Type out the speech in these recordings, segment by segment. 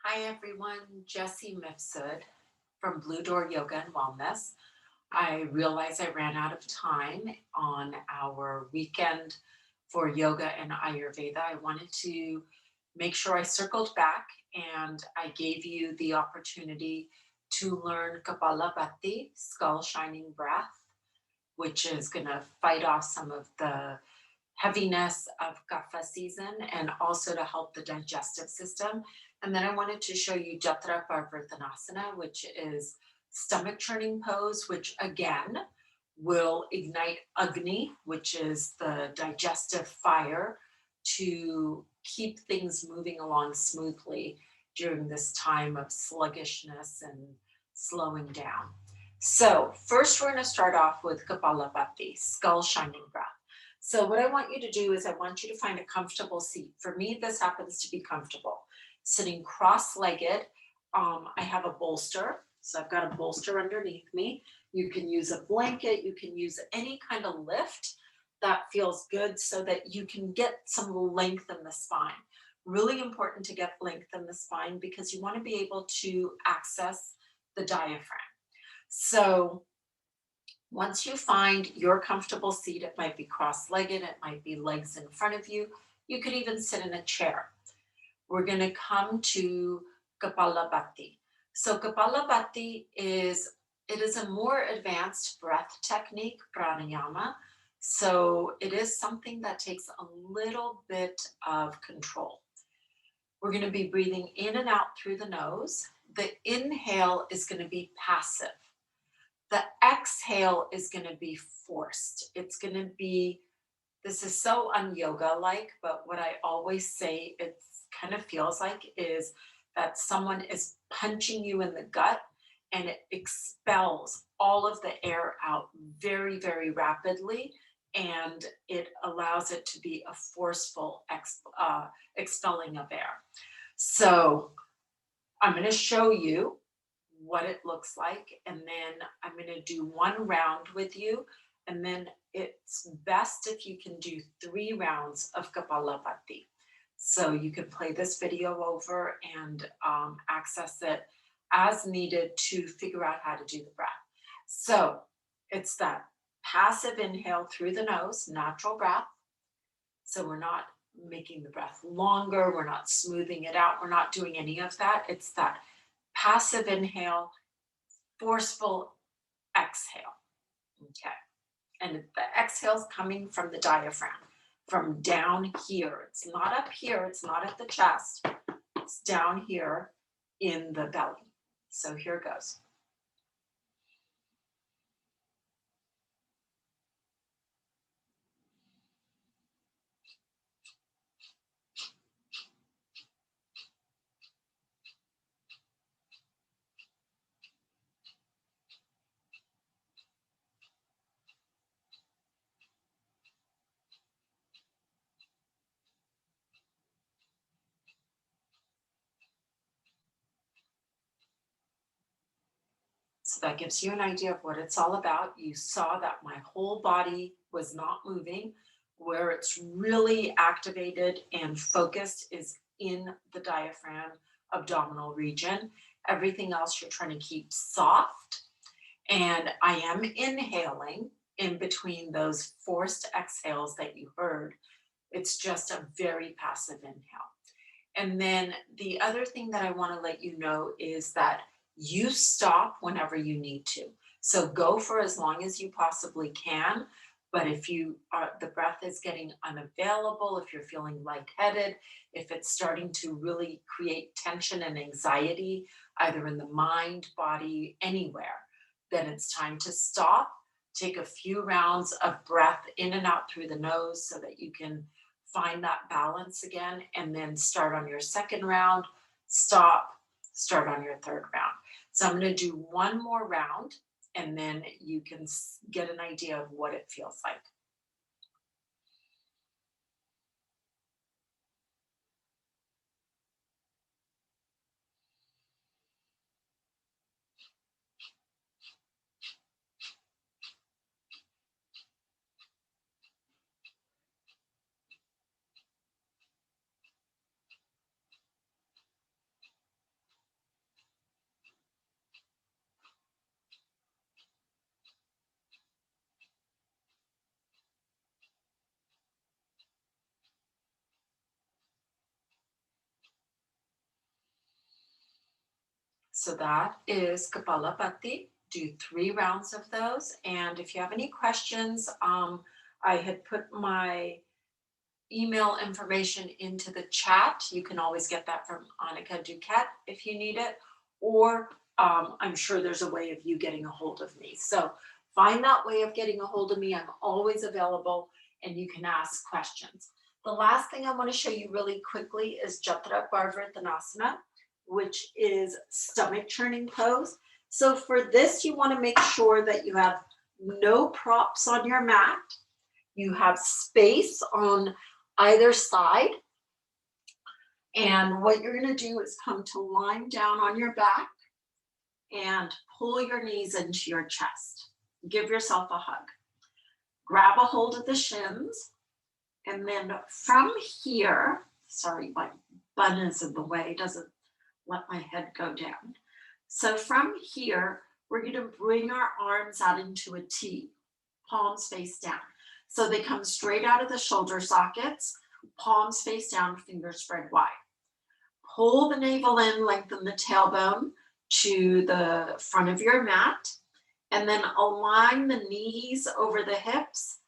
Hi everyone, Jessie Mifsud from Blue Door Yoga and Wellness. I realize I ran out of time on our weekend for yoga and Ayurveda. I wanted to make sure I circled back and I gave you the opportunity to learn Kapalabhati, skull shining breath, which is going to fight off some of the heaviness of Kapha season and also to help the digestive system. And then I wanted to show you Jathara Parivartanasana, which is stomach churning pose, which again will ignite agni, which is the digestive fire, to keep things moving along smoothly during this time of sluggishness and slowing down. So first we're going to start off with Kapalabhati, skull shining breath. So what I want you to do is I want you to find a comfortable seat. For me, this happens to be comfortable. Sitting cross-legged, I have a bolster. So I've got a bolster underneath me. You can use a blanket. You can use any kind of lift that feels good so that you can get some length in the spine. Really important to get length in the spine because you want to be able to access the diaphragm. So once you find your comfortable seat, it might be cross-legged, it might be legs in front of you. You could even sit in a chair. We're going to come to Kapalabhati. So Kapalabhati is a more advanced breath technique, pranayama. So it is something that takes a little bit of control. We're going to be breathing in and out through the nose. The inhale is going to be passive. The exhale is going to be forced. It's going to be, this is so un-yoga-like, but what I always say it kind of feels like is that someone is punching you in the gut and it expels all of the air out very, very rapidly. And it allows it to be a forceful expelling of air. So I'm going to show you what it looks like, and then I'm going to do one round with you, and then it's best if you can do 3 rounds of Kapalabhati. So you can play this video over and access it as needed to figure out how to do the breath. So it's that passive inhale through the nose, natural breath. So we're not making the breath longer, we're not smoothing it out, we're not doing any of that. It's that passive inhale, forceful exhale. Okay. And the exhale is coming from the diaphragm, from down here. It's not up here, it's not at the chest, it's down here in the belly. So here goes. So that gives you an idea of what it's all about. You saw that my whole body was not moving. Where it's really activated and focused is in the diaphragm, abdominal region. Everything else you're trying to keep soft. And I am inhaling in between those forced exhales that you heard. It's just a very passive inhale. And then the other thing that I want to let you know is that you stop whenever you need to. So go for as long as you possibly can. But if the breath is getting unavailable, if you're feeling lightheaded, if it's starting to really create tension and anxiety, either in the mind, body, anywhere, then it's time to stop. Take a few rounds of breath in and out through the nose so that you can find that balance again, and then start on your second round, stop, start on your third round. So I'm going to do one more round, and then you can get an idea of what it feels like. So that is Kapalabhati. Do 3 rounds of those. And if you have any questions, I had put my email information into the chat. You can always get that from Annika Duquette if you need it, or I'm sure there's a way of you getting a hold of me. So find that way of getting a hold of me. I'm always available and you can ask questions. The last thing I want to show you really quickly is Jathara Parivartanasana, which is stomach churning pose. So for this, you want to make sure that you have no props on your mat. You have space on either side. And what you're going to do is come to lying down on your back and pull your knees into your chest. Give yourself a hug. Grab a hold of the shins. And then from here, sorry, my bun is in the way, doesn't let my head go down. So from here, we're going to bring our arms out into a T, palms face down. So they come straight out of the shoulder sockets, palms face down, fingers spread wide. Pull the navel in, lengthen the tailbone to the front of your mat, and then align the knees over the hips,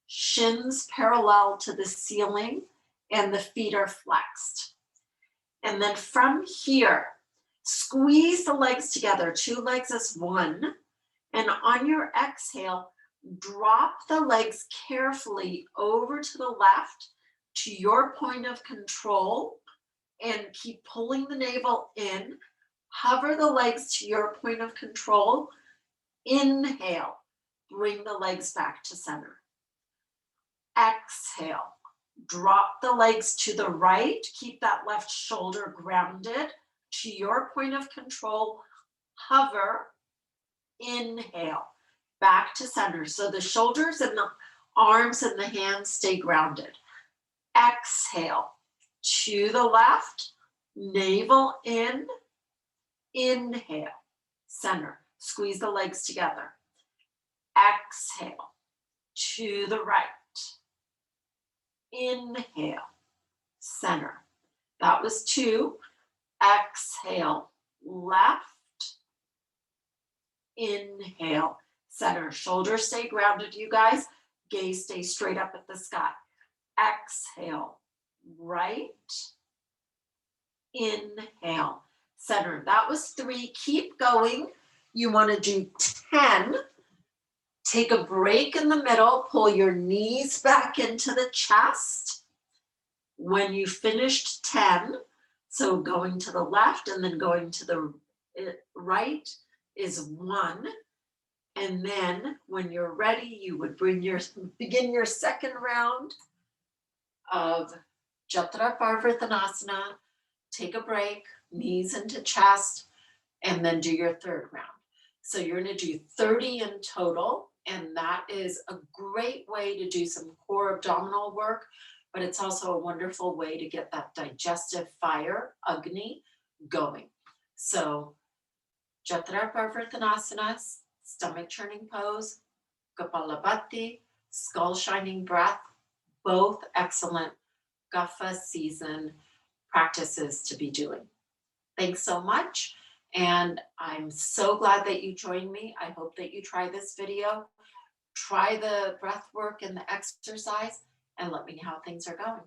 shins parallel to the ceiling, and the feet are flexed. And then from here, squeeze the legs together, 2 legs as one, and on your exhale, drop the legs carefully over to the left to your point of control and keep pulling the navel in. Hover the legs to your point of control. Inhale, bring the legs back to center. Exhale, drop the legs to the right. Keep that left shoulder grounded to your point of control. Hover, inhale, back to center. So the shoulders and the arms and the hands stay grounded. Exhale, to the left, navel in, inhale, center. Squeeze the legs together. Exhale, to the right. Inhale, center. That was 2. Exhale, left. Inhale, center. Shoulders stay grounded, you guys. Gaze stay straight up at the sky. Exhale, right. Inhale, center. That was 3. Keep going. You want to do 10. Take a break in the middle. Pull your knees back into the chest. When you finished 10, so going to the left and then going to the right is 1. And then when you're ready, you would begin your second round of Jathara Parivartanasana. Take a break, knees into chest, and then do your third round. So you're going to do 30 in total, and that is a great way to do some core abdominal work, but it's also a wonderful way to get that digestive fire, agni, going. So Jathara Parivartanasana, stomach churning pose, Kapalabhati, skull shining breath, both excellent Kapha season practices to be doing. Thanks so much. And I'm so glad that you joined me. I hope that you try this video, try the breath work and the exercise, and let me know how things are going.